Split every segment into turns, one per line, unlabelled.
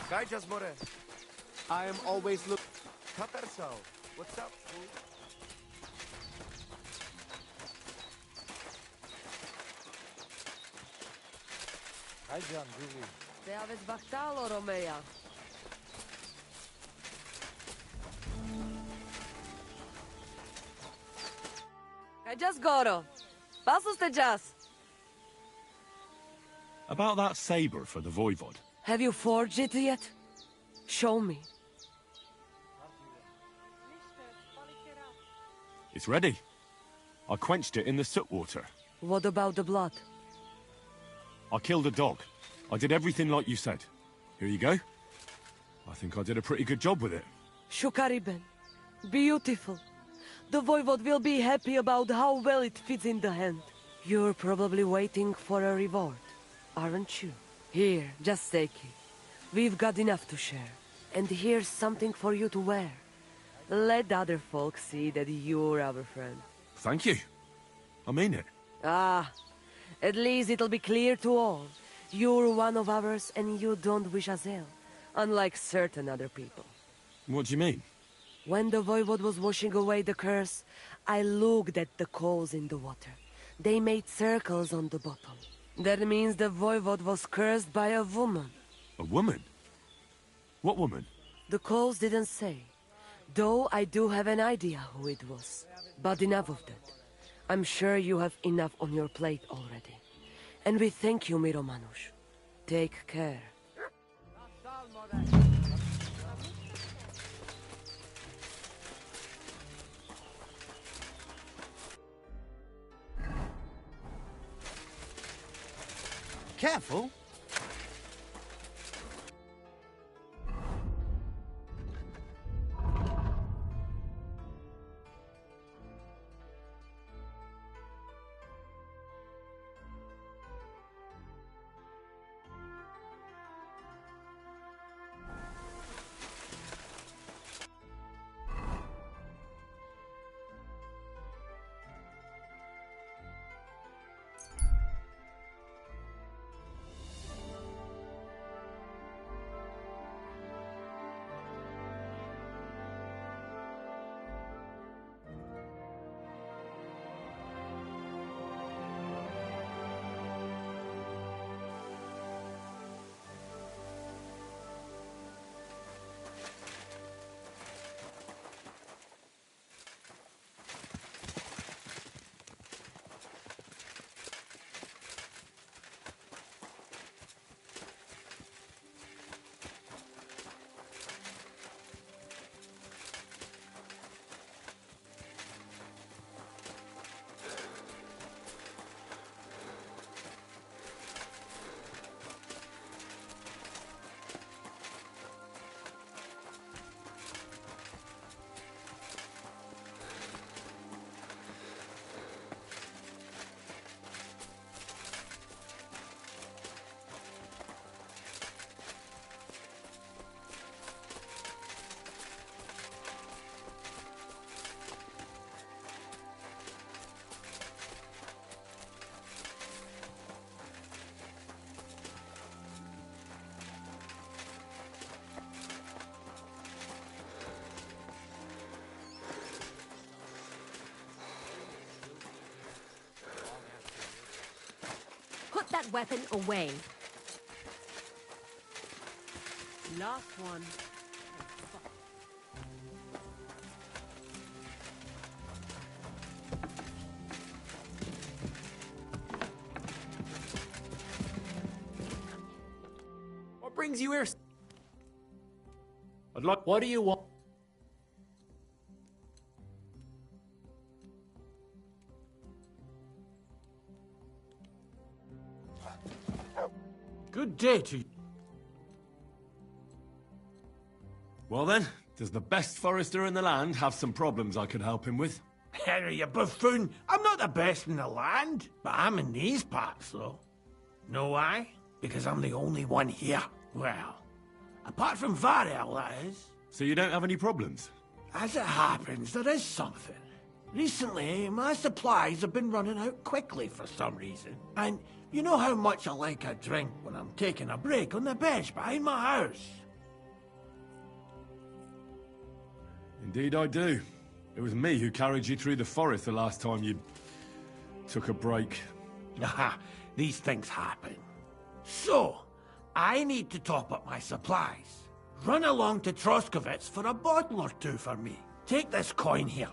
Kaijas more. I am always look. Tatarso. What's up, fool?
Hi, John, Julie.
Te aveți bactalo, Romea. Just Goro. Pasus te just.
About that saber for the Voivod.
Have you forged it yet? Show me.
It's ready. I quenched it in the soot water.
What about the blood?
I killed a dog. I did everything like you said. Here you go. I think I did a pretty good job with it.
Shukariben. Beautiful. The Voivod will be happy about how well it fits in the hand. You're probably waiting for a reward, aren't you? Here, just take it. We've got enough to share. And here's something for you to wear. Let other folks see that you're our friend.
Thank you. I mean it.
Ah, at least it'll be clear to all. You're one of ours and you don't wish us ill, unlike certain other people.
What do you mean?
When the Voivod was washing away the curse, I looked at the coals in the water. They made circles on the bottom. That means the Voivod was cursed by a woman.
A woman? What woman?
The coals didn't say. Though I do have an idea who it was. But enough of that. I'm sure you have enough on your plate already. And we thank you, Miromanush. Take care.
Careful.
Put that weapon away.
Last one.
What brings you here?
I'd like...
What do you want? Good day to you.
Well then, does the best forester in the land have some problems I could help him with?
Henry, you buffoon! I'm not the best in the land, but I'm in these parts, though. Know why? Because I'm the only one here. Well, apart from Varel, that is.
So you don't have any problems?
As it happens, there is something. Recently, my supplies have been running out quickly for some reason. And you know how much I like a drink when I'm taking a break on the bench behind my house.
Indeed I do. It was me who carried you through the forest the last time you took a break.
Aha, these things happen. So, I need to top up my supplies. Run along to Troskovitz for a bottle or two for me. Take this coin here.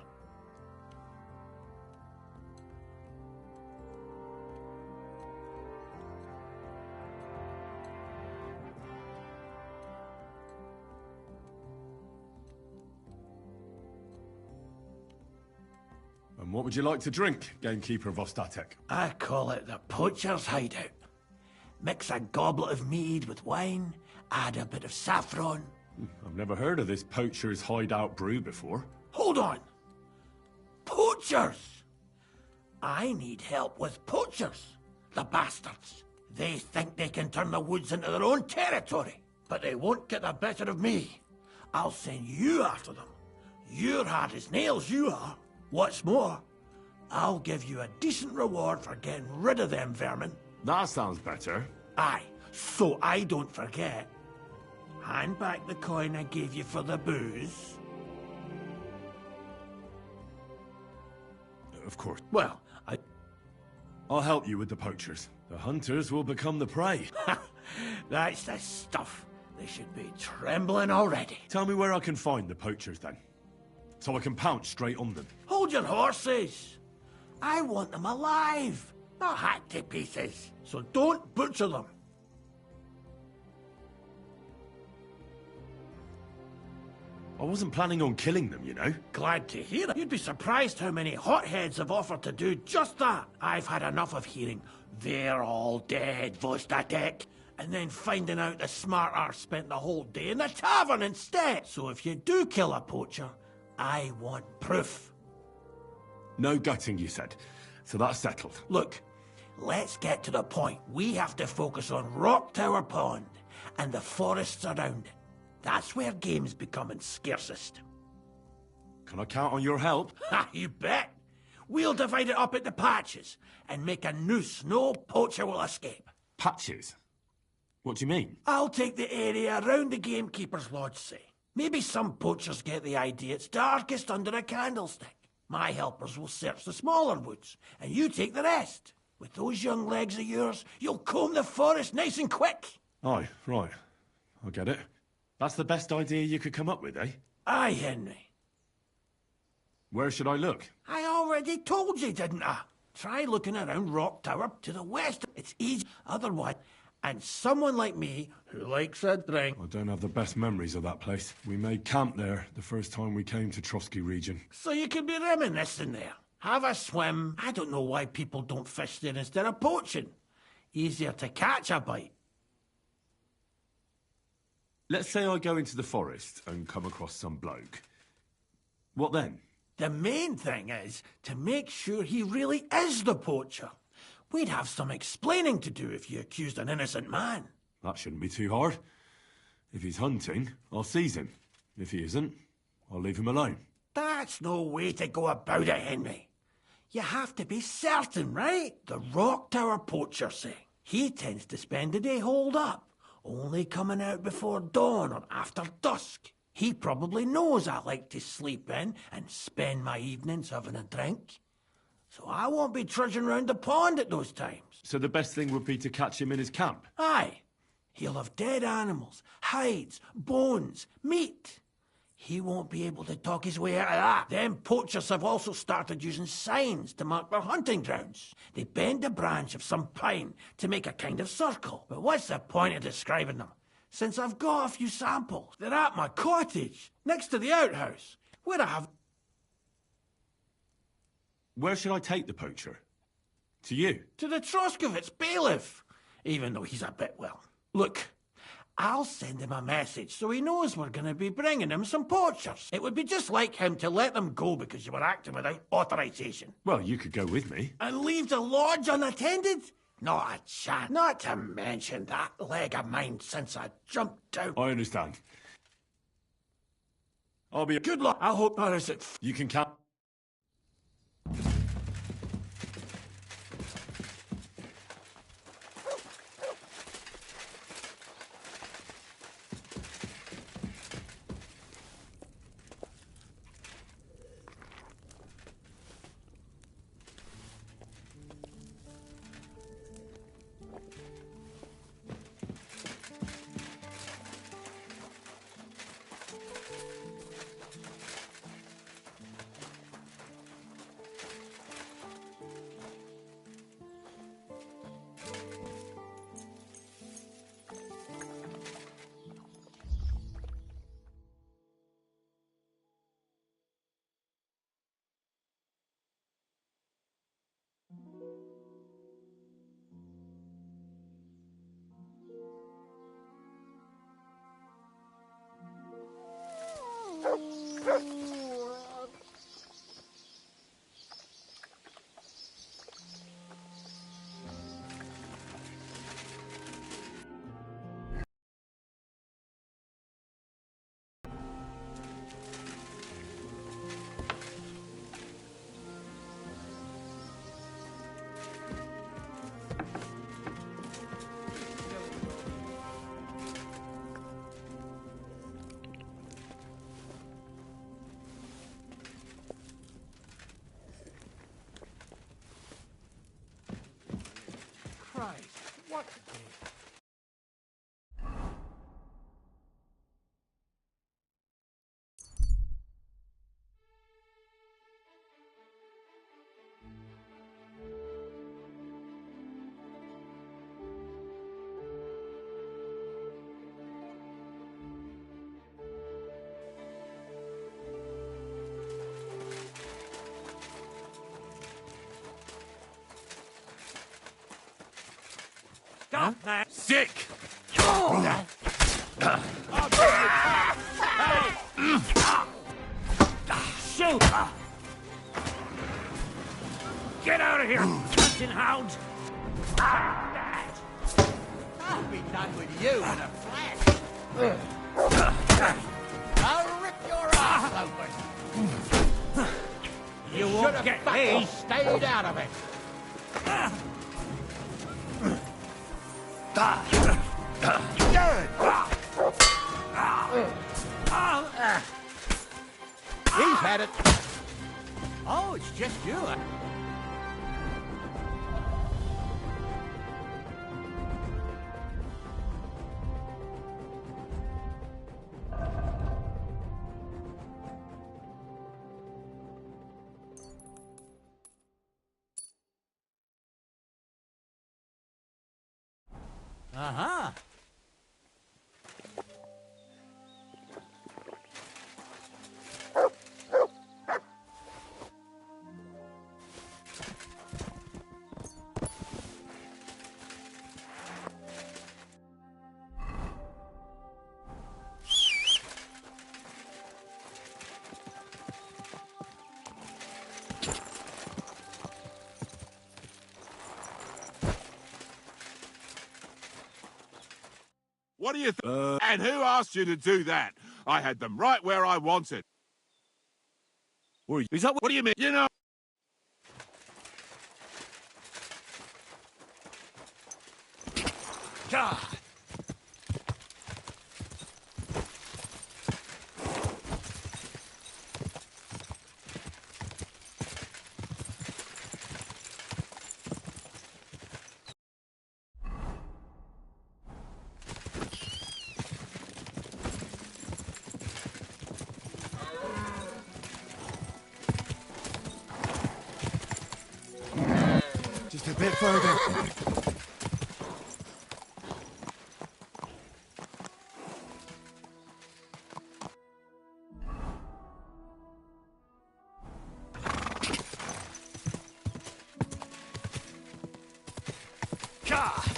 And what would you like to drink, gamekeeper of Ostatek?
I call it the poacher's hideout. Mix a goblet of mead with wine, add a bit of saffron.
I've never heard of this poacher's hideout brew before.
Hold on! Poachers! I need help with poachers. The bastards. They think they can turn the woods into their own territory, but they won't get the better of me. I'll send you after them. You're hard as nails, you are. What's more, I'll give you a decent reward for getting rid of them vermin.
That sounds better.
Aye, so I don't forget. Hand back the coin I gave you for the booze.
Of course.
Well,
I'll help you with the poachers. The hunters will become the prey.
that's the stuff. They should be trembling already.
Tell me where I can find the poachers then, so I can pounce straight on them.
Hold your horses. I want them alive, not hacked to pieces. So don't butcher them.
I wasn't planning on killing them, you know.
Glad to hear it. You'd be surprised how many hotheads have offered to do just that. I've had enough of hearing, "They're all dead, Vostatek," and then finding out the smart arse spent the whole day in the tavern instead. So if you do kill a poacher, I want proof.
No gutting, you said. So that's settled.
Look, let's get to the point. We have to focus on Rock Tower Pond and the forests around it. That's where game's becoming scarcest.
Can I count on your help?
Ha, you bet. We'll divide it up into patches and make a noose no poacher will escape.
Patches? What do you mean?
I'll take the area around the gamekeeper's lodge, say. Maybe some poachers get the idea it's darkest under a candlestick. My helpers will search the smaller woods, and you take the rest. With those young legs of yours, you'll comb the forest nice and quick.
Aye, right. I get it. That's the best idea you could come up with, eh?
Aye, Henry.
Where should I look?
I already told you, didn't I? Try looking around Rock Tower to the west. It's easy otherwise. And someone like me, who likes a drink...
I don't have the best memories of that place. We made camp there the first time we came to Trotsky region.
So you could be reminiscing there. Have a swim. I don't know why people don't fish there instead of poaching. Easier to catch a bite.
Let's say I go into the forest and come across some bloke. What then?
The main thing is to make sure he really is the poacher. We'd have some explaining to do if you accused an innocent man.
That shouldn't be too hard. If he's hunting, I'll seize him. If he isn't, I'll leave him alone.
That's no way to go about it, Henry. You have to be certain, right? The Rock Tower poacher, say. He tends to spend the day holed up, only coming out before dawn or after dusk. He probably knows I like to sleep in and spend my evenings having a drink. So I won't be trudging round the pond at those times.
So the best thing would be to catch him in his camp?
Aye. He'll have dead animals, hides, bones, meat. He won't be able to talk his way out of that. Them poachers have also started using signs to mark their hunting grounds. They bend a branch of some pine to make a kind of circle. But what's the point of describing them? Since I've got a few samples. They're at my cottage, next to the outhouse, where I have...
Where should I take the poacher? To you?
To the Troskovitz bailiff. Even though he's a bit, well... Look, I'll send him a message so he knows we're going to be bringing him some poachers. It would be just like him to let them go because you were acting without authorization.
Well, you could go with me.
And leave the lodge unattended? Not a chance. Not to mention that leg of mine since I jumped out.
I understand. I'll be...
Good luck. I hope that is it.
You can count...
What? Stop that!
Sick!
Shoot! Get out of here, hunting hound!
I'll be done with you in a flash. I'll rip your ass open.
You won't get me!
Stayed out of it. He's had it. Oh, it's just you.
Uh-huh.
What do you think? And who asked you to do that? I had them right where I wanted. Is that what do you mean? You know...
God!
Just a bit further.
God!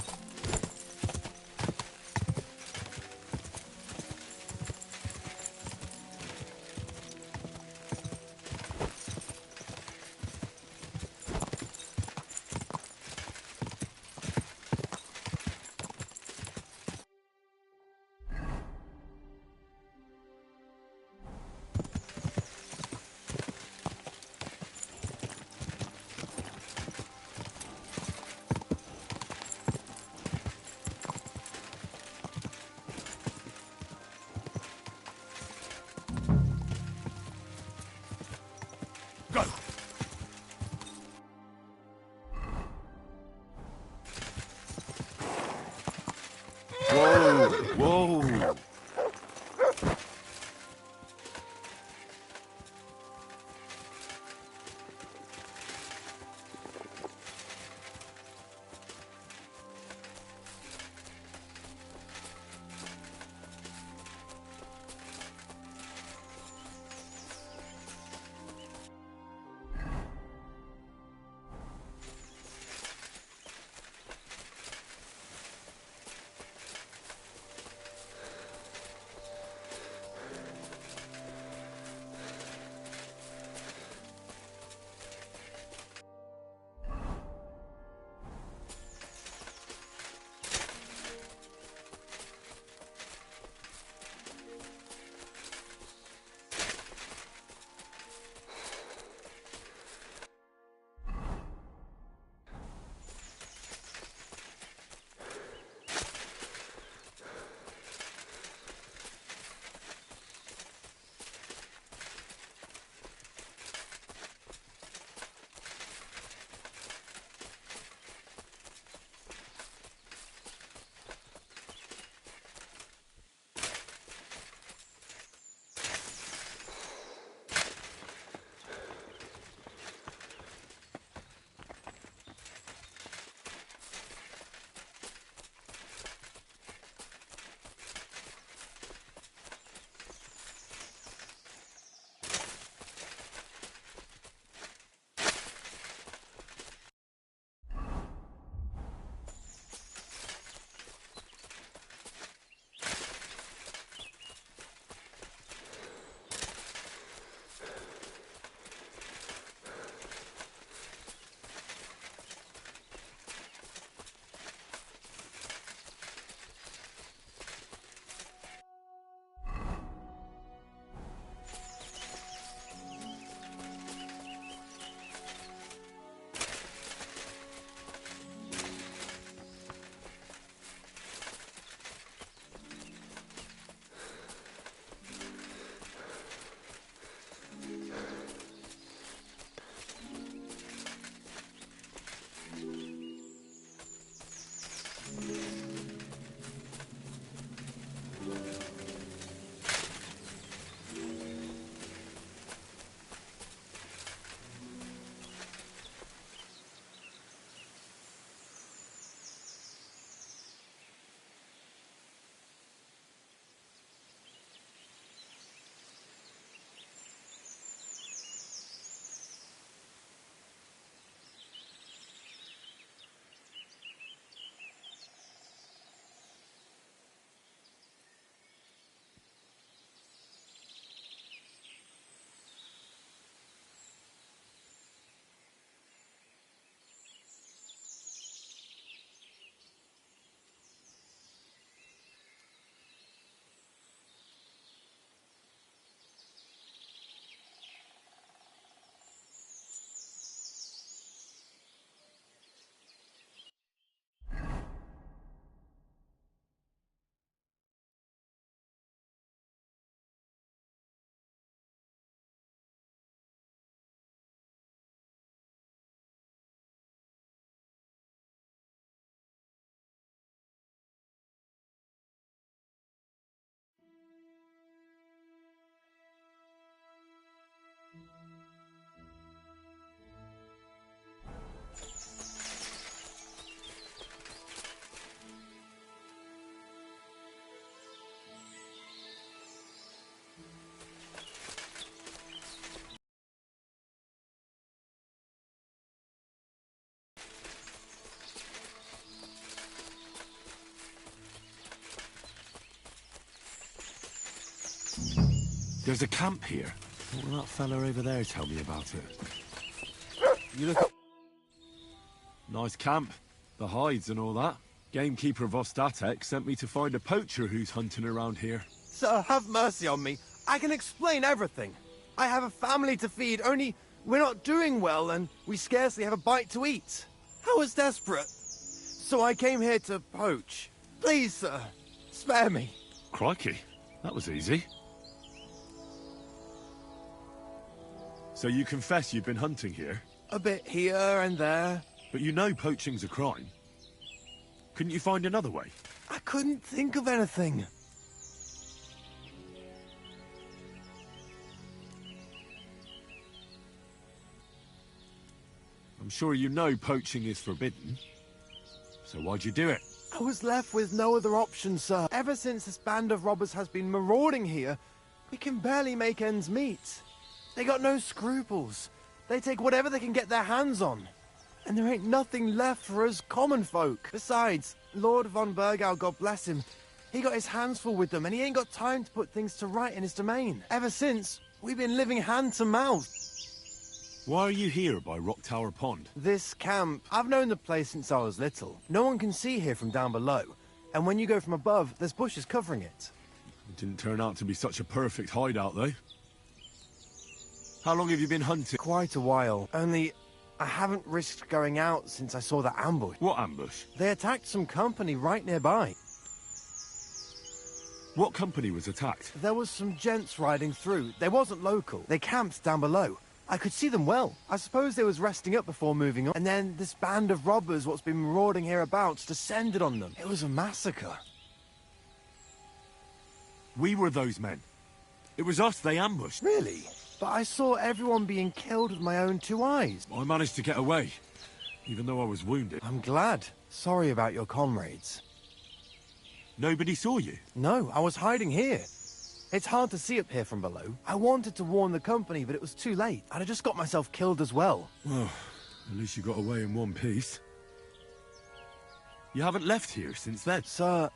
Go! Whoa! Whoa! There's a camp here. What will that fella over there tell me about it?
You look...
Nice camp. The hides and all that. Gamekeeper Vostatek sent me to find a poacher who's hunting around here.
Sir, have mercy on me. I can explain everything. I have a family to feed, only we're not doing well and we scarcely have a bite to eat. I was desperate. So I came here to poach. Please, sir, spare me.
Crikey, that was easy. So you confess you've been hunting here?
A bit here and there.
But you know poaching's a crime. Couldn't you find another way?
I couldn't think of anything.
I'm sure you know poaching is forbidden. So why'd you do it?
I was left with no other option, sir. Ever since this band of robbers has been marauding here, we can barely make ends meet. They got no scruples. They take whatever they can get their hands on. And there ain't nothing left for us common folk. Besides, Lord von Burgau, God bless him, he got his hands full with them and he ain't got time to put things to right in his domain. Ever since, we've been living hand to mouth.
Why are you here by Rock Tower Pond?
This camp, I've known the place since I was little. No one can see here from down below. And when you go from above, there's bushes covering it.
It didn't turn out to be such a perfect hideout, though. How long have you been hunting?
Quite a while. Only, I haven't risked going out since I saw that ambush.
What ambush?
They attacked some company right nearby.
What company was attacked?
There was some gents riding through. They wasn't local. They camped down below. I could see them well. I suppose they was resting up before moving on. And then this band of robbers what's been marauding hereabouts descended on them. It was a massacre.
We were those men. It was us they ambushed.
Really? But I saw everyone being killed with my own two eyes.
I managed to get away, even though I was wounded.
I'm glad. Sorry about your comrades.
Nobody saw you?
No, I was hiding here. It's hard to see up here from below. I wanted to warn the company, but it was too late. I'd have just got myself killed as well.
Well, at least you got away in one piece. You haven't left here since then?
Sir,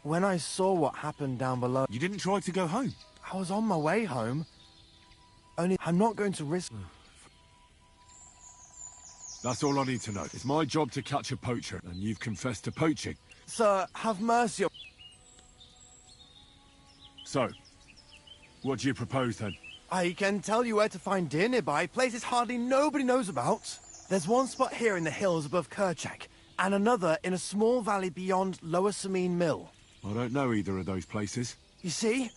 when I saw what happened down below...
You didn't try to go home?
I was on my way home. Only I'm not going to risk...
That's all I need to know. It's my job to catch a poacher, and you've confessed to poaching.
Sir, have mercy on...
So, what do you propose then?
I can tell you where to find deer nearby, places hardly nobody knows about. There's one spot here in the hills above Kerchak, and another in a small valley beyond Lower Samine Mill.
I don't know either of those places.
You see?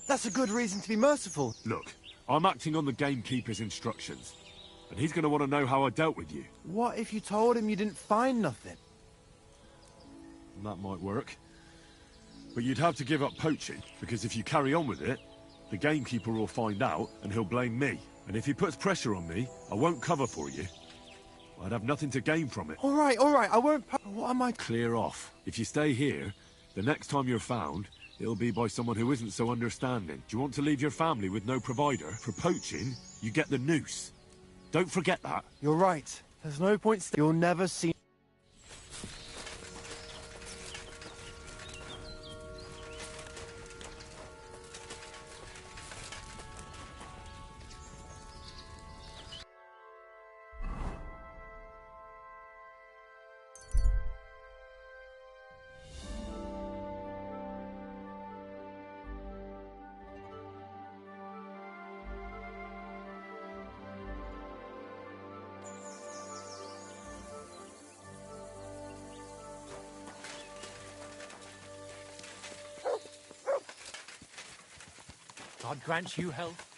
That's a good reason to be merciful.
Look, I'm acting on the gamekeeper's instructions, and he's going to want to know how I dealt with you.
What if you told him you didn't find nothing?
That might work. But you'd have to give up poaching, because if you carry on with it, the gamekeeper will find out, and he'll blame me. And if he puts pressure on me, I won't cover for you. I'd have nothing to gain from it.
All right, I won't... What am I...
Clear off. If you stay here, the next time you're found, it'll be by someone who isn't so understanding. Do you want to leave your family with no provider? For poaching, you get the noose. Don't forget that.
You're right. There's no point... You'll never see...
God grant you health.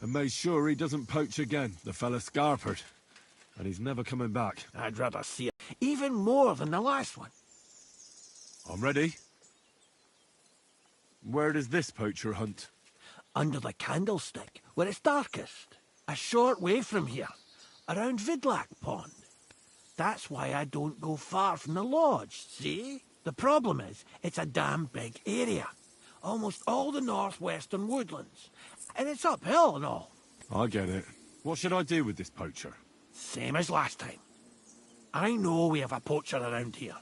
And made sure he doesn't poach again, the fella Scarpered. And he's never coming back.
I'd rather see it even more than the last one.
I'm ready. Where does this poacher hunt?
Under the candlestick, where it's darkest. A short way from here, around Vidlac Pond. That's why I don't go far from the lodge, see? The problem is, it's a damn big area. Almost all the northwestern woodlands. And it's uphill and all.
I get it. What should I do with this poacher?
Same as last time. I know we have a poacher around here.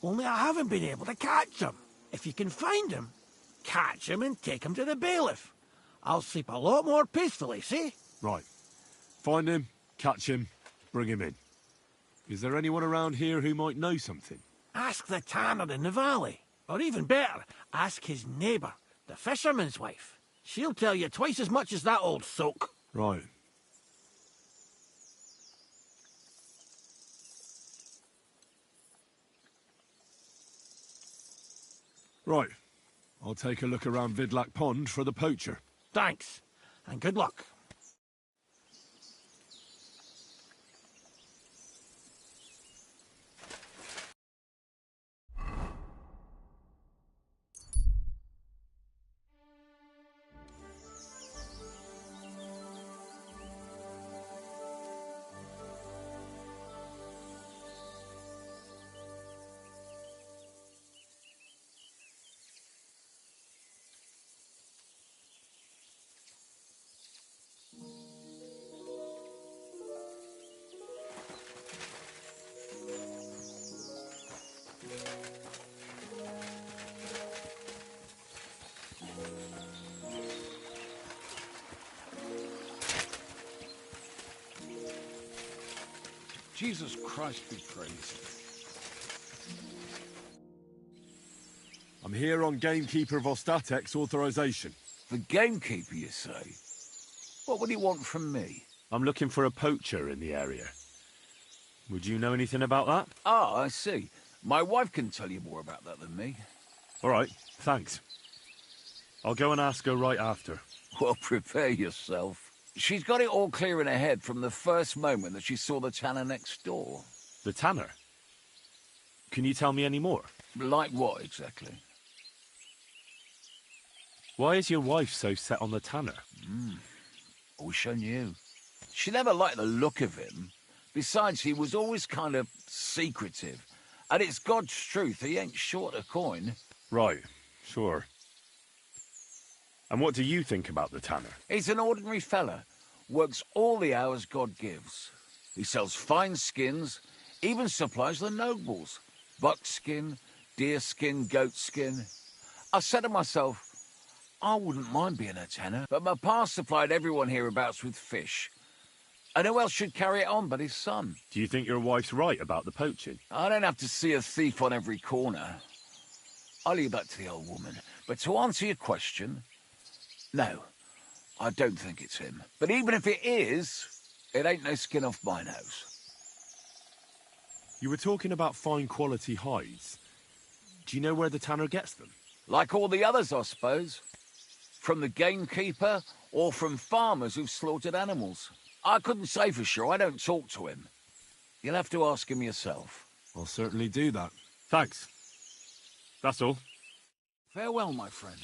Only I haven't been able to catch him. If you can find him, catch him and take him to the bailiff. I'll sleep a lot more peacefully, see?
Right. Find him, catch him, bring him in. Is there anyone around here who might know something?
Ask the tanner in the valley. Or even better, ask his neighbour, the fisherman's wife. She'll tell you twice as much as that old soak.
Right. Right. I'll take a look around Vidlac Pond for the poacher.
Thanks, and good luck.
Jesus Christ be praised.
I'm here on Gamekeeper of Ostatek's authorization.
The gamekeeper, you say? What would he want from me?
I'm looking for a poacher in the area. Would you know anything about that?
Ah, I see. My wife can tell you more about that than me.
All right, thanks. I'll go and ask her right after.
Well, prepare yourself. She's got it all clear in her head from the first moment that she saw the tanner next door.
The tanner? Can you tell me any more?
Like what, exactly?
Why is your wife so set on the tanner?
I wish I knew. She never liked the look of him. Besides, he was always kind of secretive. And it's God's truth, he ain't short a coin.
Right, sure. And what do you think about the tanner?
He's an ordinary fella. Works all the hours God gives. He sells fine skins, even supplies the nobles. Buckskin, deerskin, goatskin. I said to myself, I wouldn't mind being a tanner, but my pa supplied everyone hereabouts with fish. And who else should carry it on but his son?
Do you think your wife's right about the poaching?
I don't have to see a thief on every corner. I'll leave that to the old woman. But to answer your question, no, I don't think it's him. But even if it is, it ain't no skin off my nose.
You were talking about fine quality hides. Do you know where the tanner gets them?
Like all the others, I suppose. From the gamekeeper or from farmers who've slaughtered animals. I couldn't say for sure, I don't talk to him. You'll have to ask him yourself.
I'll certainly do that.
Thanks. That's all.
Farewell, my friend.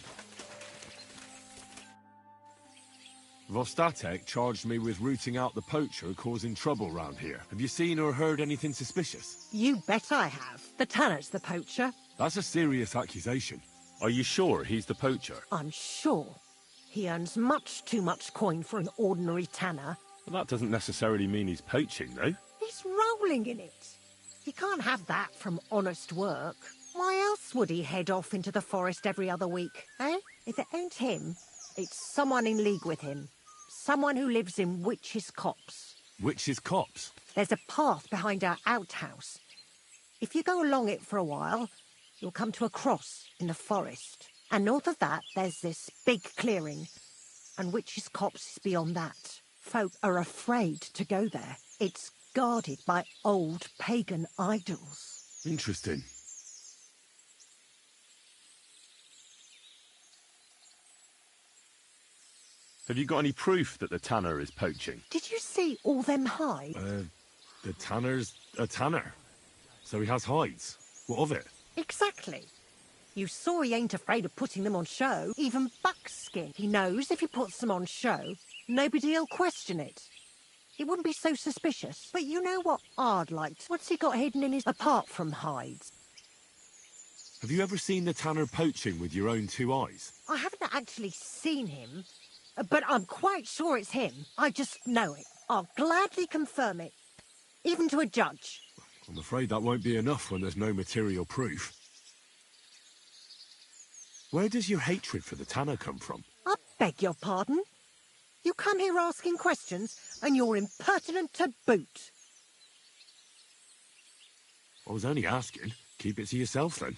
Vostatek charged me with rooting out the poacher causing trouble round here. Have you seen or heard anything suspicious?
You bet I have. The tanner's the poacher.
That's a serious accusation.
Are you sure he's the poacher?
I'm sure. He earns much too much coin for an ordinary tanner.
Well, that doesn't necessarily mean he's poaching, though.
He's rolling in it. He can't have that from honest work. Why else would he head off into the forest every other week, eh? If it ain't him, it's someone in league with him. Someone who lives in Witch's Copse.
Witch's Copse?
There's a path behind our outhouse. If you go along it for a while, you'll come to a cross in the forest. And north of that, there's this big clearing. And Witch's Copse is beyond that. Folk are afraid to go there. It's guarded by old pagan idols.
Interesting.
Have you got any proof that the tanner is poaching?
Did you see all them hides?
The tanner's a tanner. So he has hides. What of it?
Exactly. You saw he ain't afraid of putting them on show, even buckskin. He knows if he puts them on show, nobody'll question it. He wouldn't be so suspicious. But you know what I'd like? What's he got hidden in his... apart from hides?
Have you ever seen the tanner poaching with your own two eyes?
I haven't actually seen him, but I'm quite sure it's him. I just know it. I'll gladly confirm it, even to a judge.
I'm afraid that won't be enough when there's no material proof. Where does your hatred for the tanner come from?
I beg your pardon? You come here asking questions, and you're impertinent to boot.
I was only asking. Keep it to yourself, then.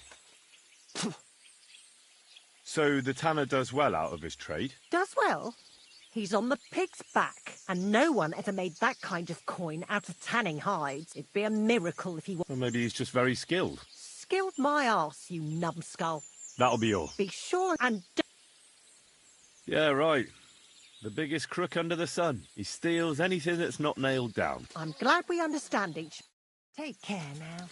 So the tanner does well out of his trade?
Does well. He's on the pig's back, and no one ever made that kind of coin out of tanning hides. It'd be a miracle if he was...
Or maybe he's just very skilled.
Skilled my arse, you numbskull.
That'll be all.
Be sure and...
Yeah, right. The biggest crook under the sun. He steals anything that's not nailed down.
I'm glad we understand each... Take care now.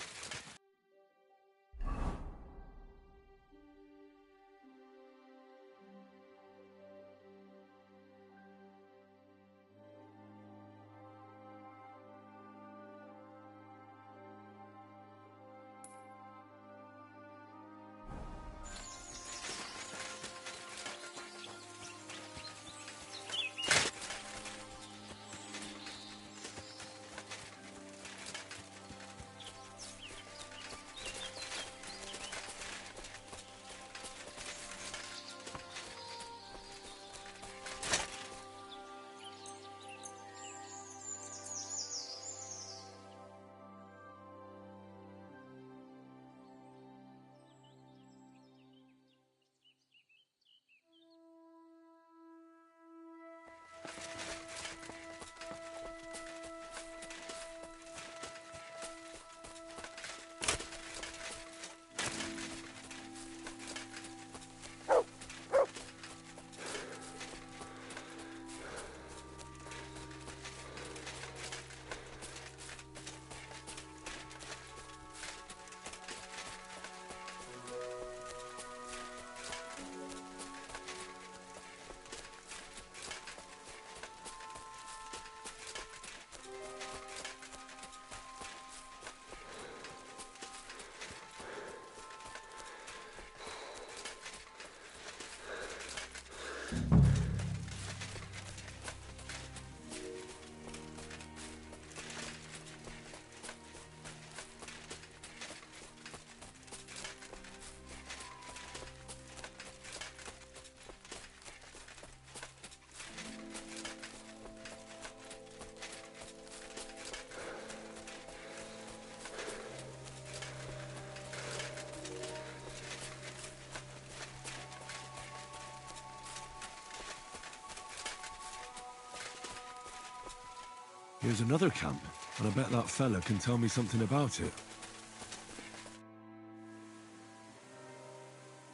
Here's another camp, and I bet that fella can tell me something about it.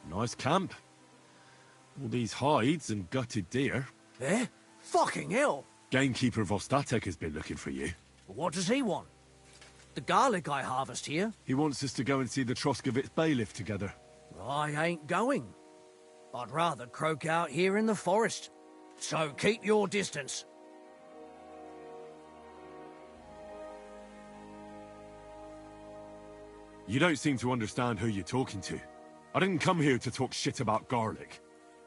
Nice camp. All these hides and gutted deer.
Eh? Fucking hell!
Gamekeeper Vostatek has been looking for you.
What does he want? The garlic I harvest here?
He wants us to go and see the Troskovitz bailiff together.
I ain't going. I'd rather croak out here in the forest. So keep your distance.
You don't seem to understand who you're talking to. I didn't come here to talk shit about garlic.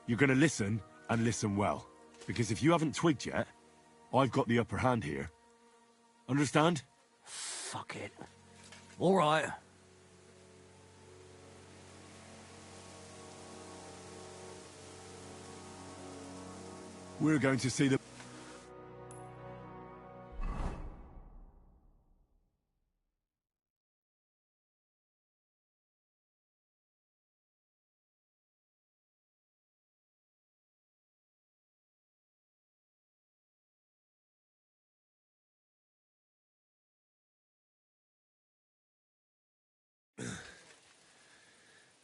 You're gonna listen, and listen well. Because if you haven't twigged yet, I've got the upper hand here. Understand?
Fuck it. All right.
We're going to see the...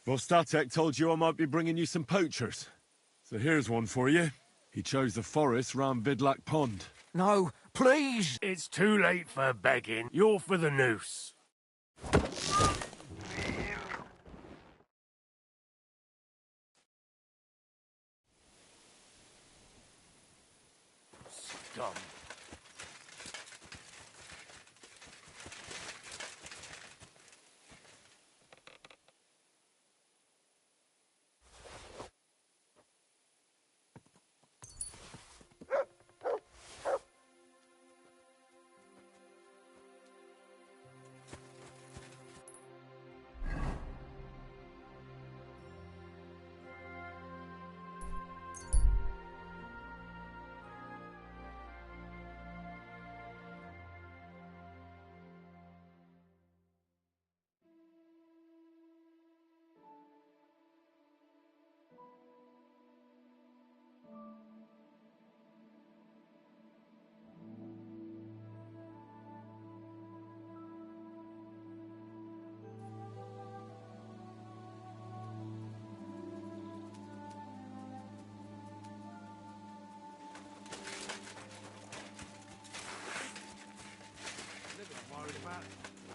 Vostatek told you I might be bringing you some poachers. So here's one for you. He chose the forest round Bidlack Pond.
No, please!
It's too late for begging. You're for the noose. Scum.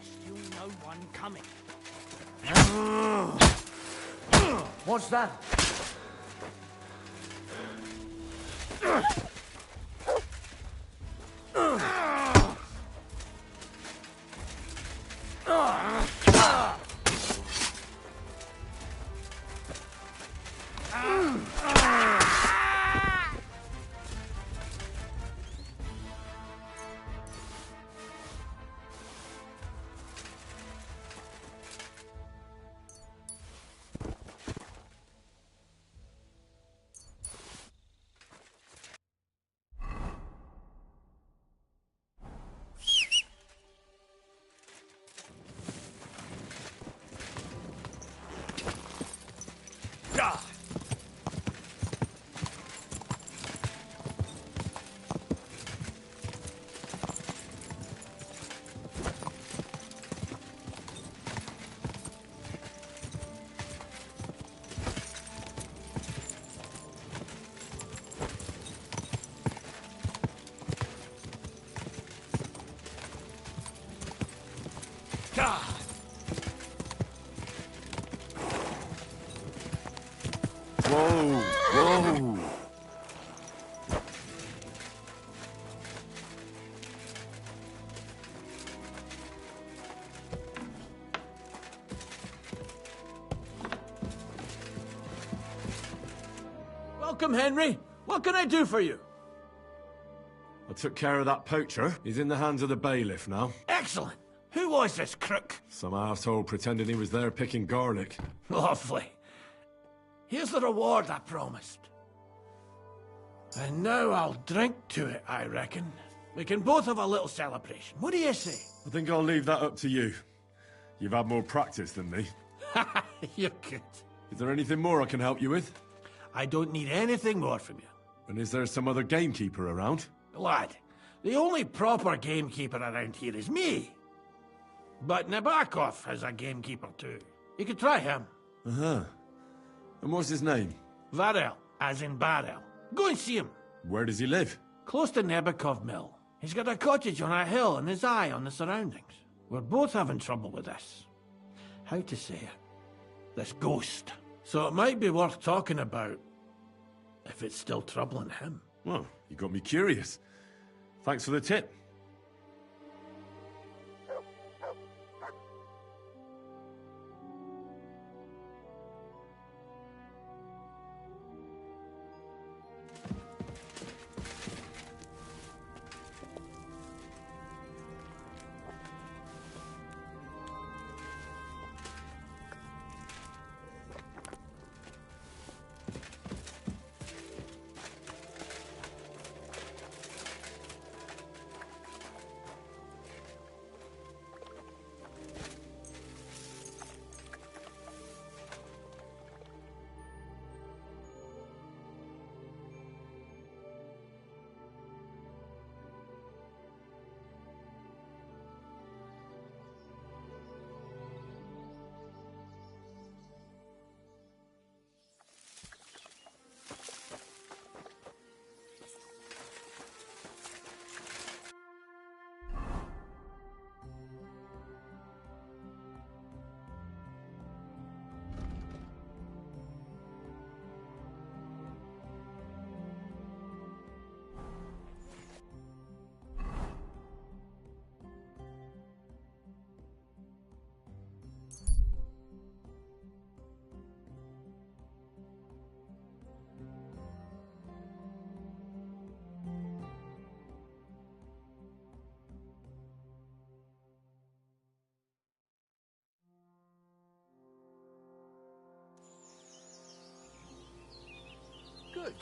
Still no one coming. What's that?
Whoa! Whoa!
Welcome, Henry. What can I do for you?
I took care of that poacher. He's in the hands of the bailiff now.
Excellent. Who was this crook?
Some arsehole pretending he was there picking garlic.
Lovely. Here's the reward I promised. And now I'll drink to it, I reckon. We can both have a little celebration. What do you say?
I think I'll leave that up to you. You've had more practice than me.
You're good.
Is there anything more I can help you with?
I don't need anything more from you.
And is there some other gamekeeper around?
Lad, the only proper gamekeeper around here is me. But Nabokov has a gamekeeper too. You could try him.
Uh-huh. And what's his name?
Varel, as in barrel. Go and see him.
Where does he live?
Close to Nabokov Mill. He's got a cottage on a hill and his eye on the surroundings. We're both having trouble with this. How to say it? This ghost. So it might be worth talking about if it's still troubling him.
Well, you got me curious. Thanks for the tip.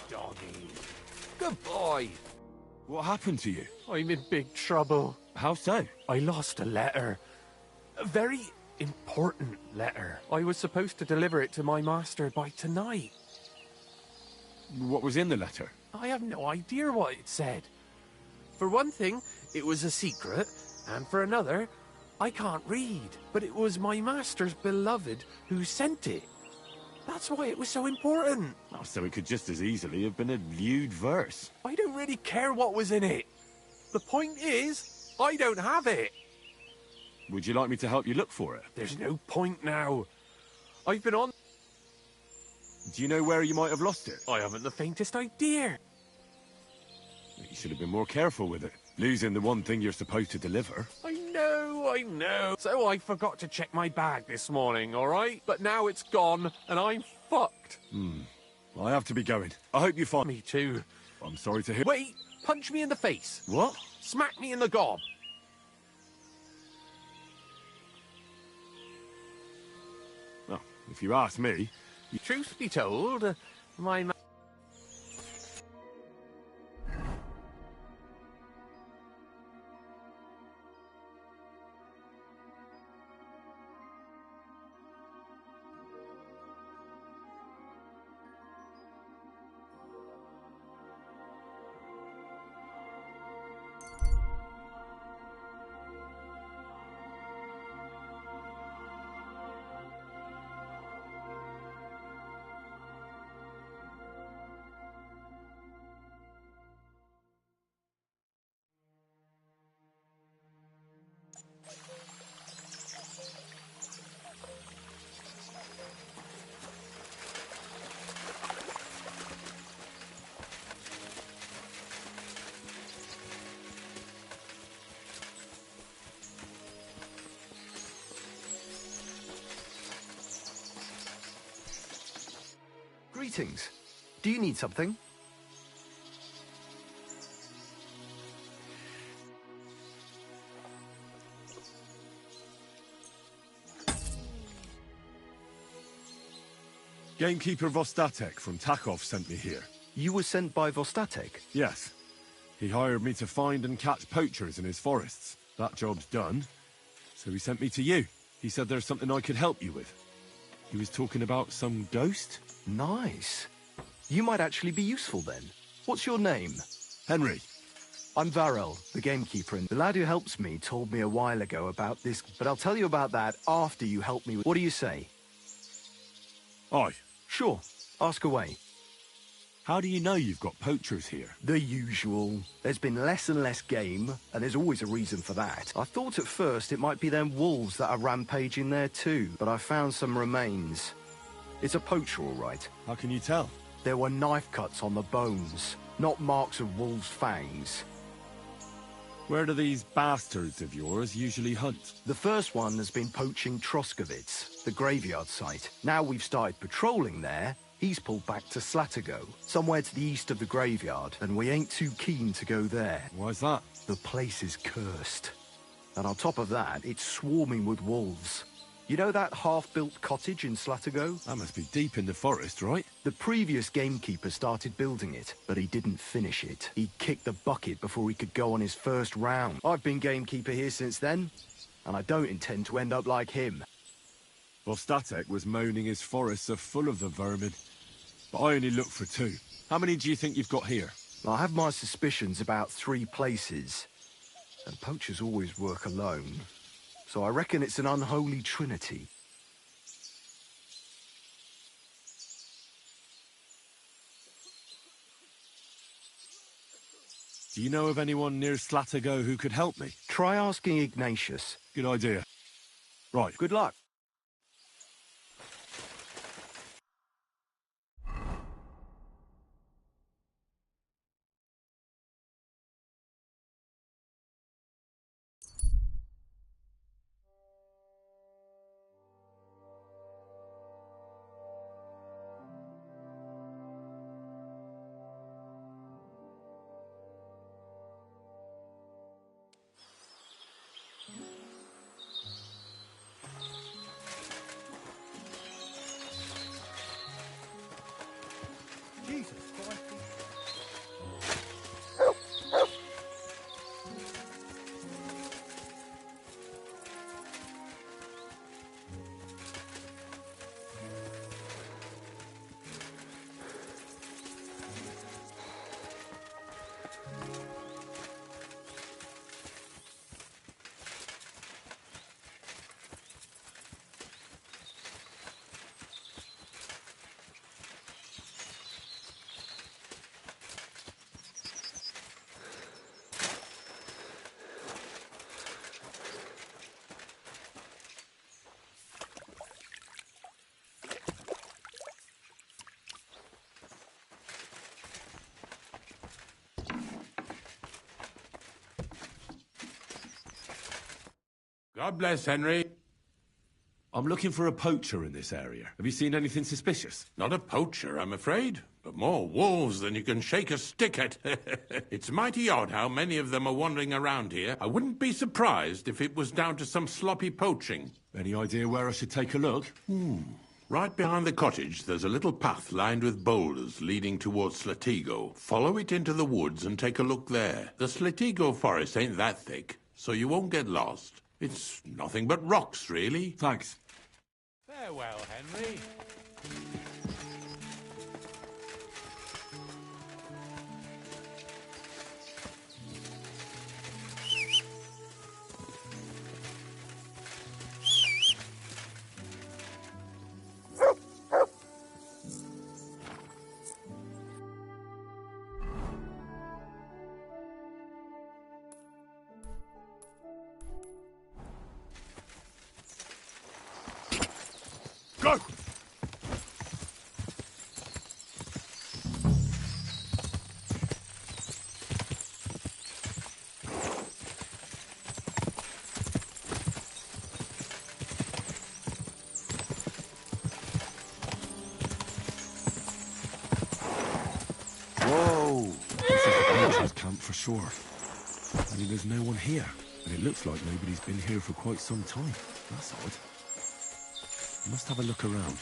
doggy. Good boy.
What happened to you?
I'm in big trouble.
How so?
I lost a letter. A very important letter. I was supposed to deliver it to my master by tonight.
What was in the letter?
I have no idea what it said. For one thing, it was a secret, and for another, I can't read. But it was my master's beloved who sent it. That's why it was so important.
Oh, so it could just as easily have been a lewd verse.
I don't really care what was in it. The point is, I don't have it.
Would you like me to help you look for it?
There's no point now. I've been on...
Do you know where you might have lost it?
I haven't the faintest idea.
You should have been more careful with it. Losing the one thing you're supposed to deliver.
I know. So I forgot to check my bag this morning, all right? But now it's gone, and I'm fucked.
I have to be going. I hope you find...
Me too.
I'm sorry to hear...
Wait! Punch me in the face.
What?
Smack me in the gob.
Well, if you ask me...
Truth be told, my...
Greetings. Do you need something?
Gamekeeper Vostatek from Takov sent me here.
You were sent by Vostatek?
Yes. He hired me to find and catch poachers in his forests. That job's done. So he sent me to you. He said there's something I could help you with. He was talking about some ghost?
Nice. You might actually be useful then. What's your name?
Henry.
I'm Varel, the gamekeeper, and the lad who helps me told me a while ago about this, but I'll tell you about that after you help me. What do you say?
Aye.
Sure. Ask away.
How do you know you've got poachers here?
The usual. There's been less and less game, and there's always a reason for that. I thought at first it might be them wolves that are rampaging there too, but I found some remains. It's a poacher, all right.
How can you tell?
There were knife cuts on the bones, not marks of wolves' fangs.
Where do these bastards of yours usually hunt?
The first one has been poaching Troskovitz, the graveyard site. Now we've started patrolling there, he's pulled back to Slatigo, somewhere to the east of the graveyard, and we ain't too keen to go there.
Why's that?
The place is cursed. And on top of that, it's swarming with wolves. You know that half-built cottage in Slatigo?
That must be deep in the forest, right?
The previous gamekeeper started building it, but he didn't finish it. He kicked the bucket before he could go on his first round. I've been gamekeeper here since then, and I don't intend to end up like him.
Vostatek was moaning his forests are full of the vermin, but I only looked for 2. How many do you think you've got here?
I have my suspicions about 3 places, and poachers always work alone. So I reckon it's an unholy trinity.
Do you know of anyone near Slatigo who could help me?
Try asking Ignatius.
Good idea. Right.
Good luck.
God bless, Henry.
I'm looking for a poacher in this area. Have you seen anything suspicious?
Not a poacher, I'm afraid, but more wolves than you can shake a stick at. It's mighty odd how many of them are wandering around here. I wouldn't be surprised if it was down to some sloppy poaching.
Any idea where I should take a look?
Right behind the cottage, there's a little path lined with boulders leading towards Slatigo. Follow it into the woods and take a look there. The Slatigo forest ain't that thick, so you won't get lost. It's nothing but rocks, really.
Thanks.
Farewell, Henry.
Go! Whoa! This is the poacher's camp for sure. I mean, there's no one here. And it looks like nobody's been here for quite some time. That's odd. Must have a look around.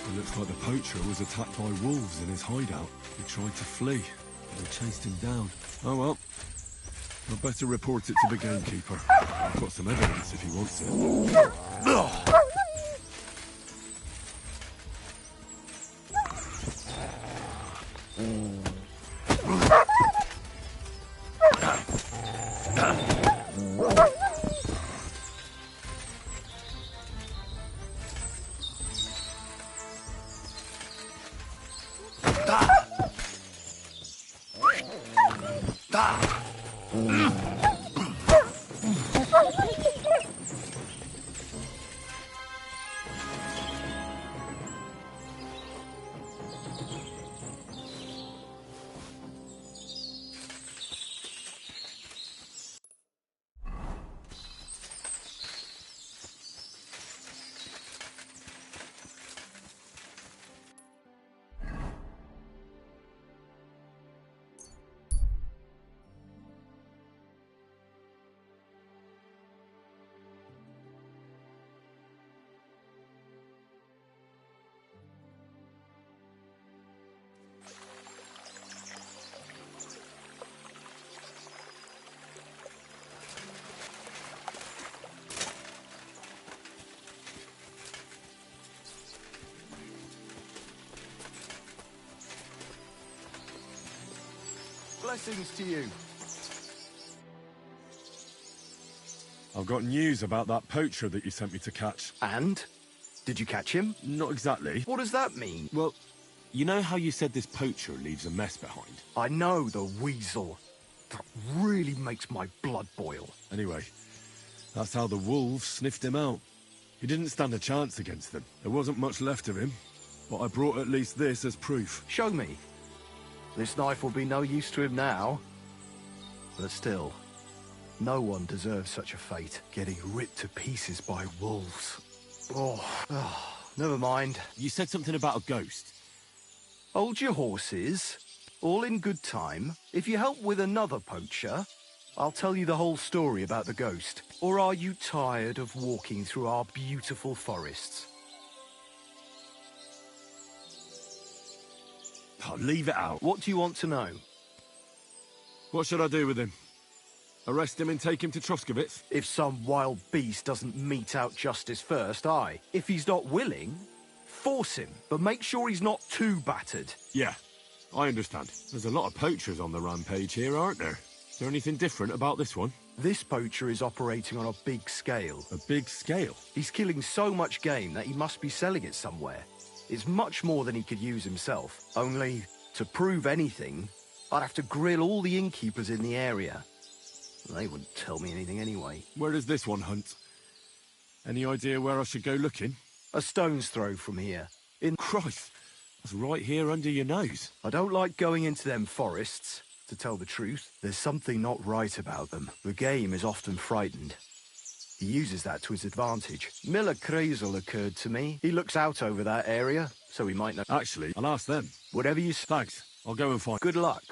It looks like the poacher was attacked by wolves in his hideout. He tried to flee, but they chased him down. Oh well. I'd better report it to the gamekeeper. I've got some evidence if he wants it.
Blessings to you.
I've got news about that poacher that you sent me to catch.
And? Did you catch him?
Not exactly.
What does that mean?
Well, You know how you said this poacher leaves a mess behind?
I know, the weasel. That really makes my blood boil.
Anyway, that's how the wolves sniffed him out. He didn't stand a chance against them. There wasn't much left of him, but I brought at least this as proof.
Show me. This knife will be no use to him now. But still, no one deserves such a fate, getting ripped to pieces by wolves. Oh, never mind.
You said something about a ghost.
Hold your horses. All in good time. If you help with another poacher, I'll tell you the whole story about the ghost. Or are you tired of walking through our beautiful forests?
Oh, leave it out.
What do you want to know?
What should I do with him? Arrest him and take him to Troskovitz?
If some wild beast doesn't mete out justice first, aye. If he's not willing, force him, but make sure he's not too battered.
Yeah, I understand. There's a lot of poachers on the rampage here, aren't there? Is there anything different about this one?
This poacher is operating on a big scale.
A big scale?
He's killing so much game that he must be selling it somewhere. It's much more than he could use himself. Only, to prove anything, I'd have to grill all the innkeepers in the area. They wouldn't tell me anything anyway.
Where does this one hunt? Any idea where I should go looking?
A stone's throw from here.
Christ, that's right here under your nose.
I don't like going into them forests, to tell the truth. There's something not right about them. The game is often frightened. He uses that to his advantage. Miller Kreisel occurred to me. He looks out over that area, so he might know.
Actually, I'll ask them.
Whatever you...
Thanks. I'll go and find...
Good luck.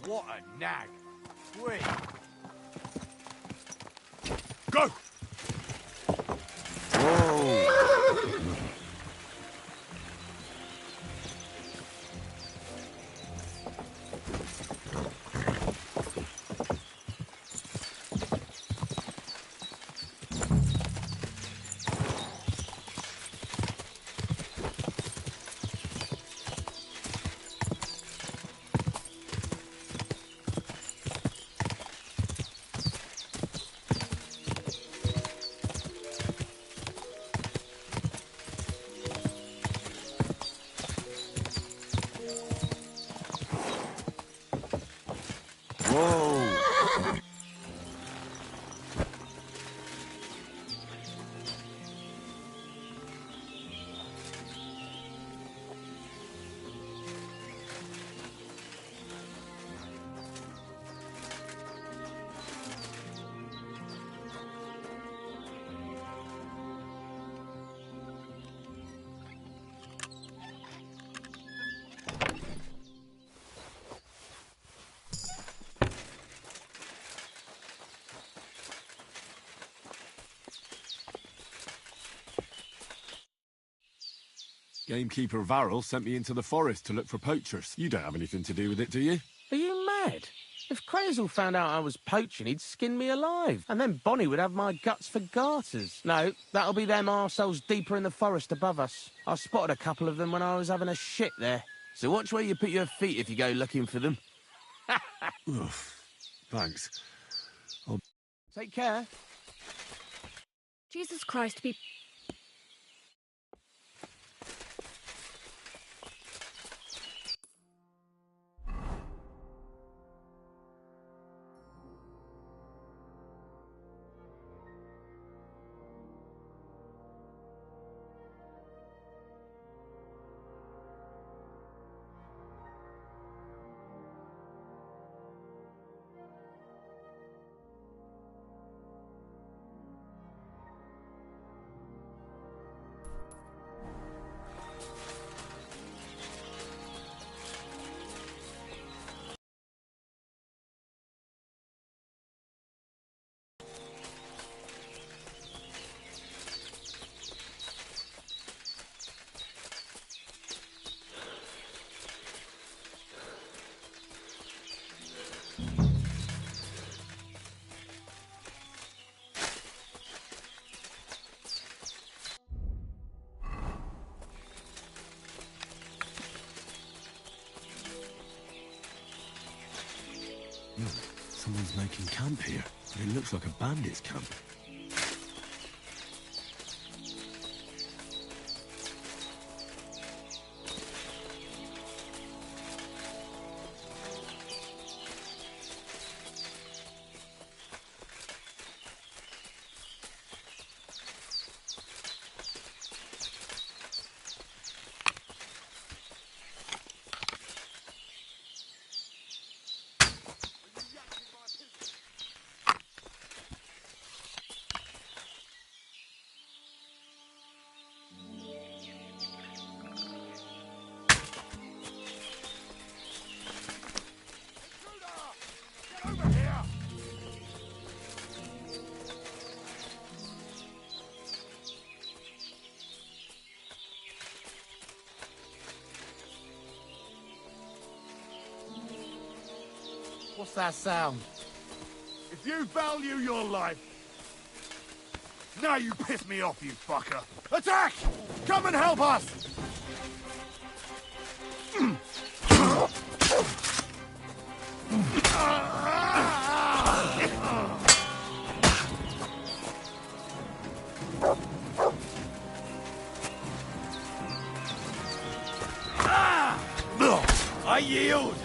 What a nag. Wait.
Go! Whoa! Gamekeeper Varrel sent me into the forest to look for poachers. You don't have anything to do with it, do you?
Are you mad? If Crazel found out I was poaching, he'd skin me alive. And then Bonnie would have my guts for garters. No, that'll be them arseholes deeper in the forest above us. I spotted a couple of them when I was having a shit there. So watch where you put your feet if you go looking for them.
Thanks.
Take care.
Jesus Christ, be...
Someone's making camp here, but it looks like a bandit's camp.
What's that sound?
If you value your life... Now you piss me off, you fucker! Attack! Come and help us!
I yield!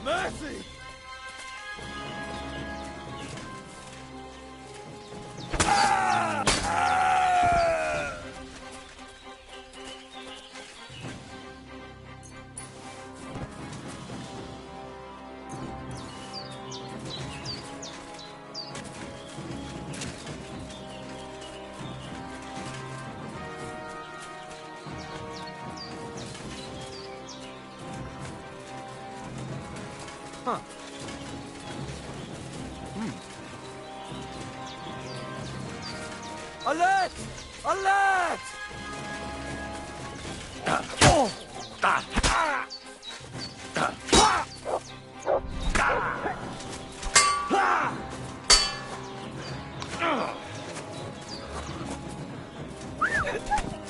Mercy!
Huh. Alert! Alert!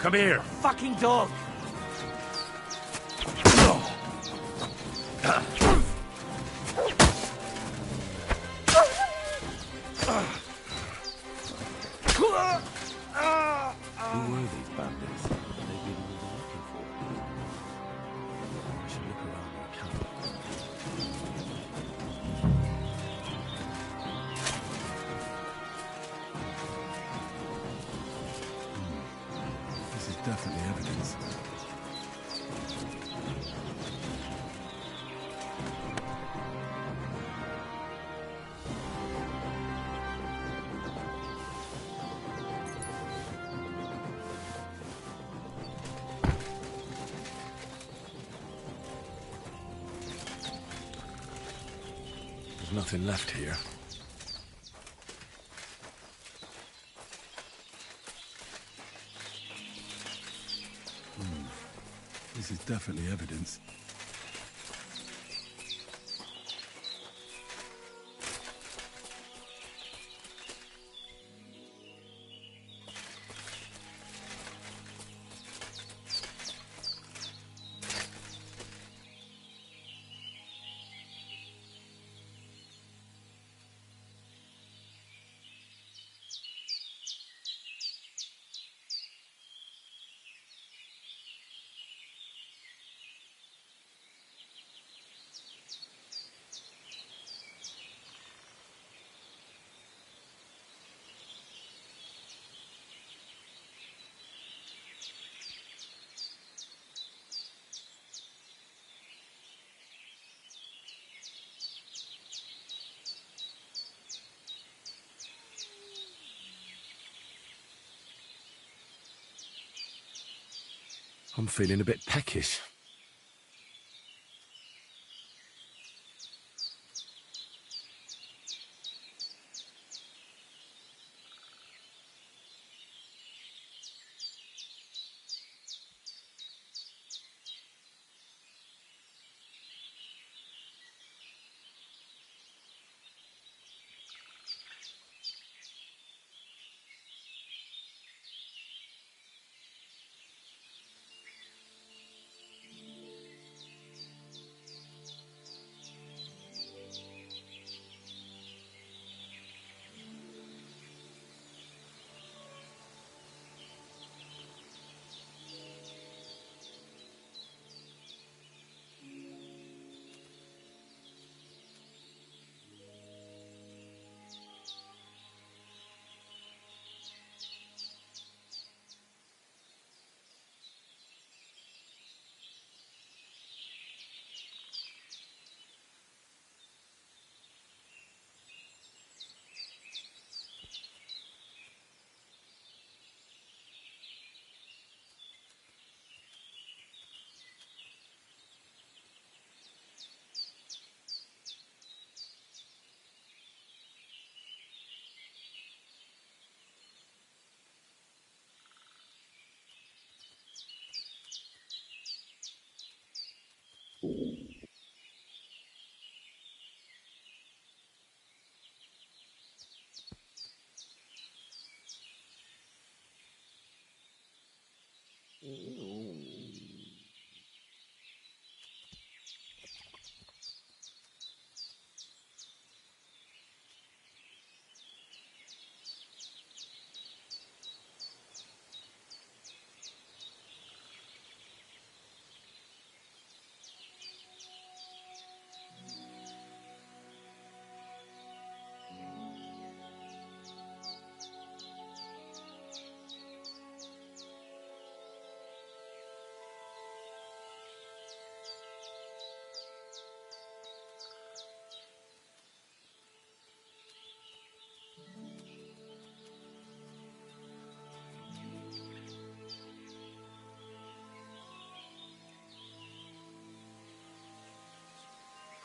Come here!
Fucking dog!
Who were these bandits? What have they been looking for? I should look around their camp. This is definitely evidence. There's nothing left here. This is definitely evidence. I'm feeling a bit peckish.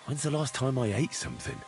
When's the last time I ate something?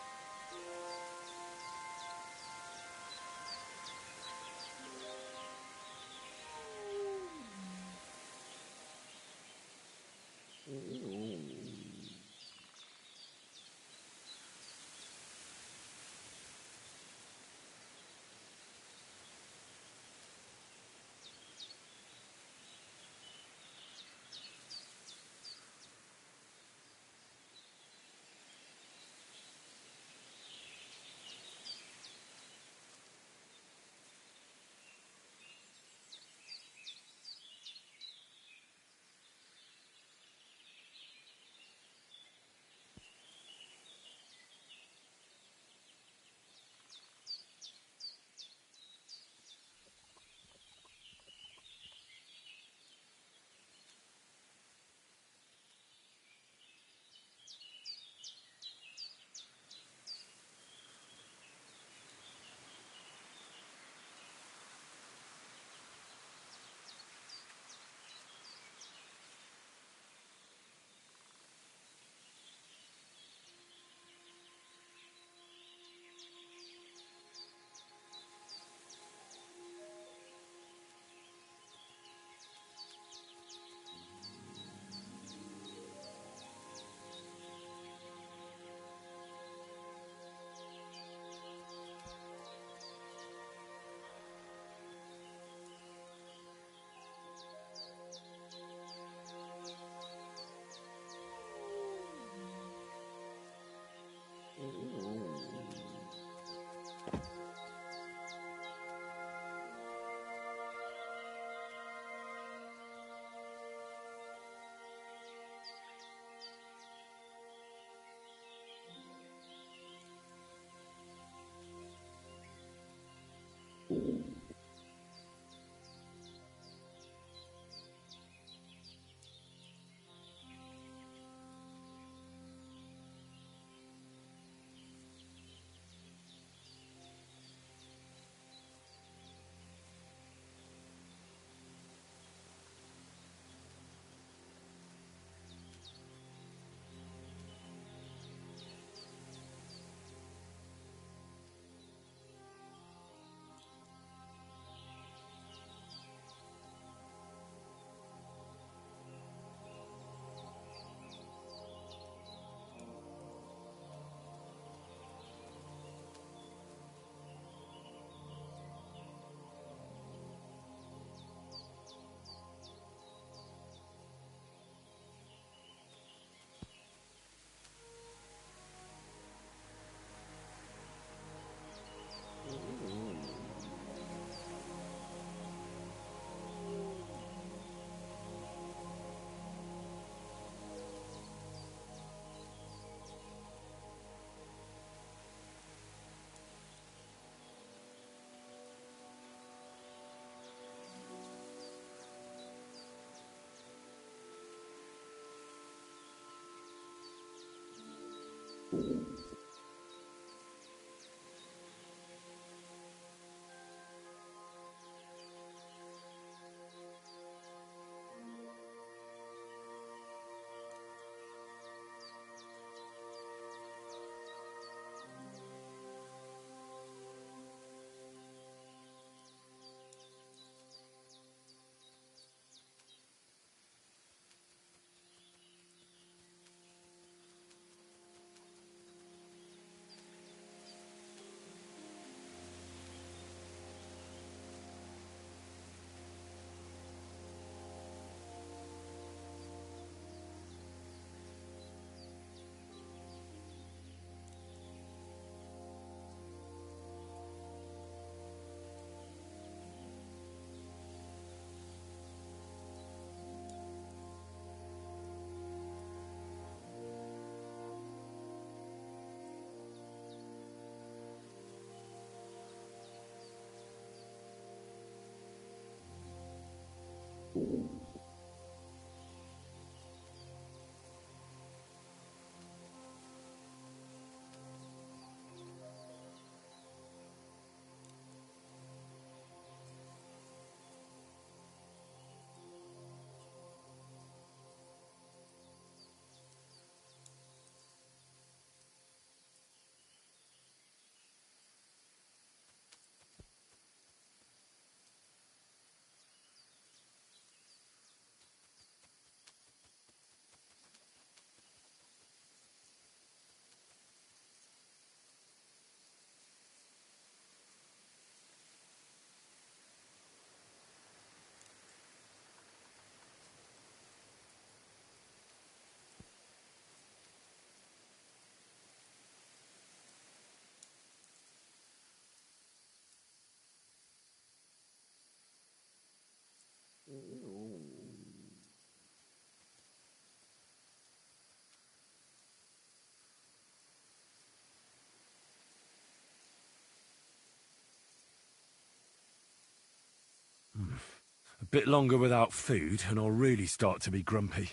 bit longer without food and I'll really start to be grumpy.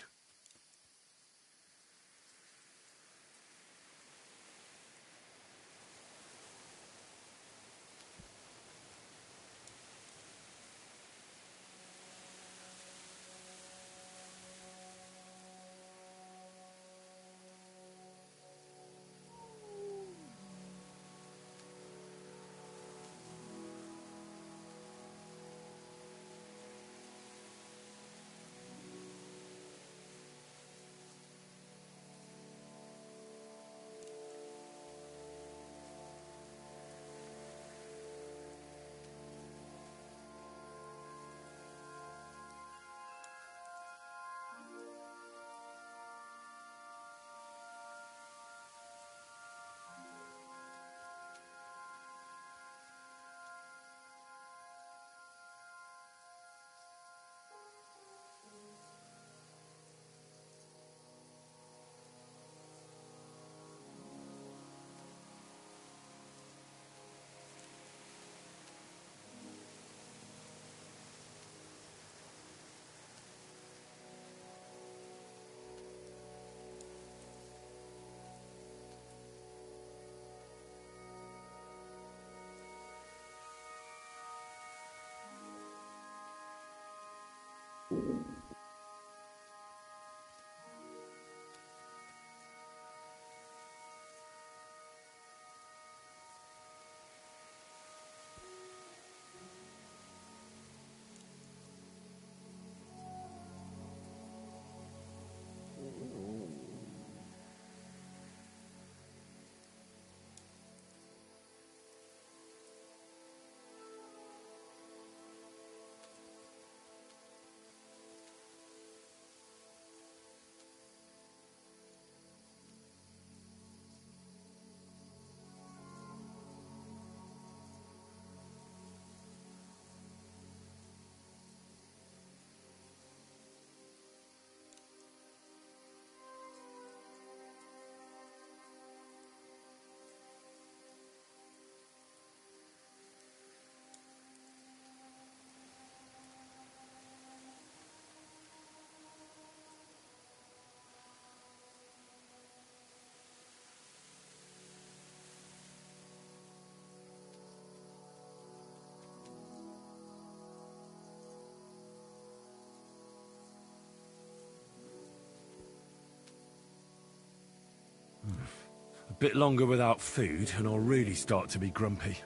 A bit longer without food and I'll really start to be grumpy.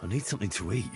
I need something to eat.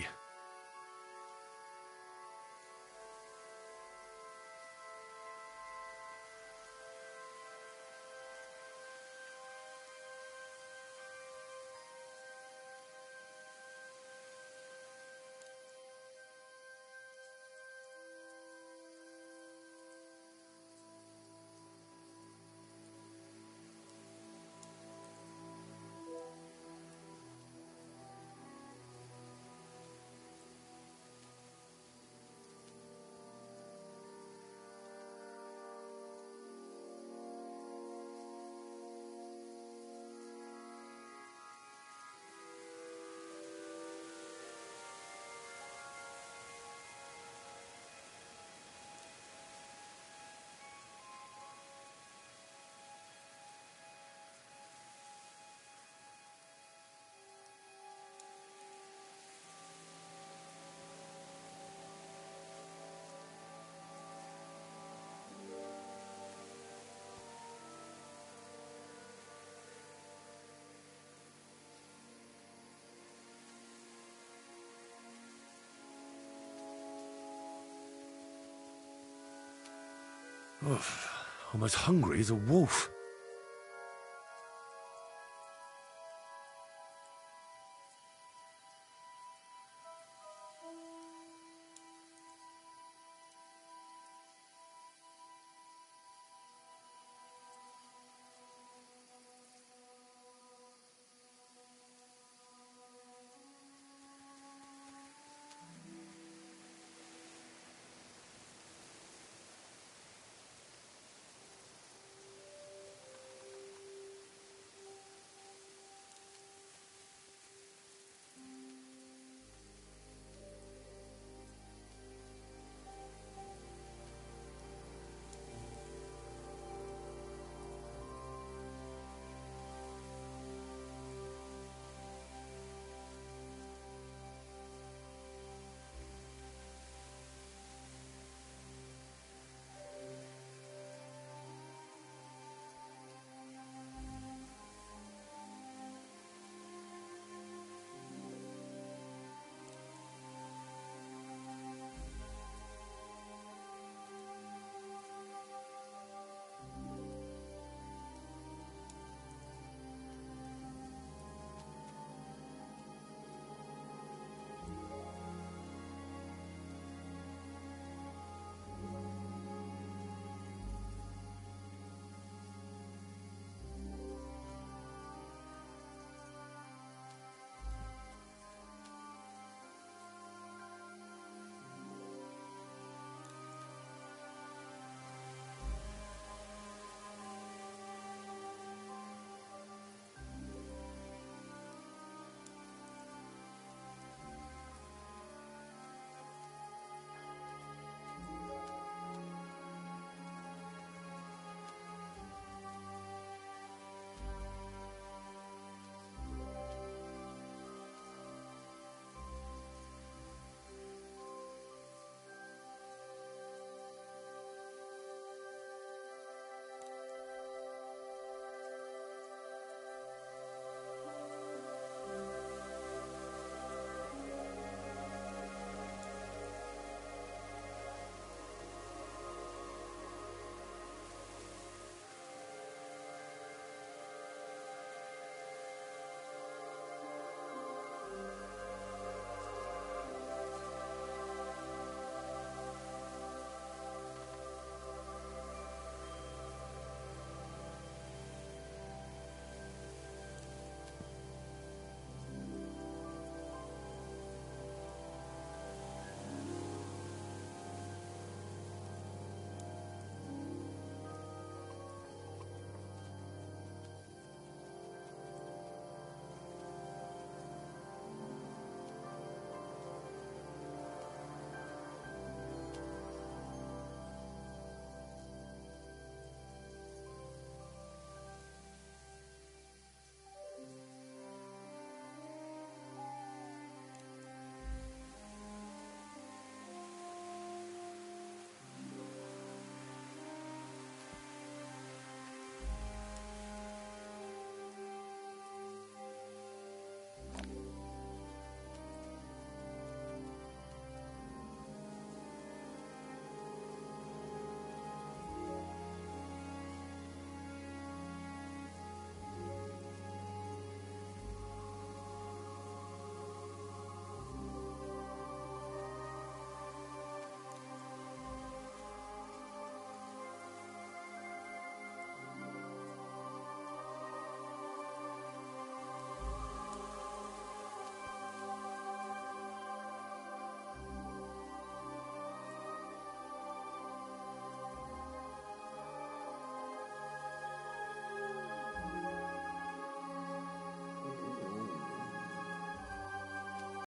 I'm as hungry as a wolf.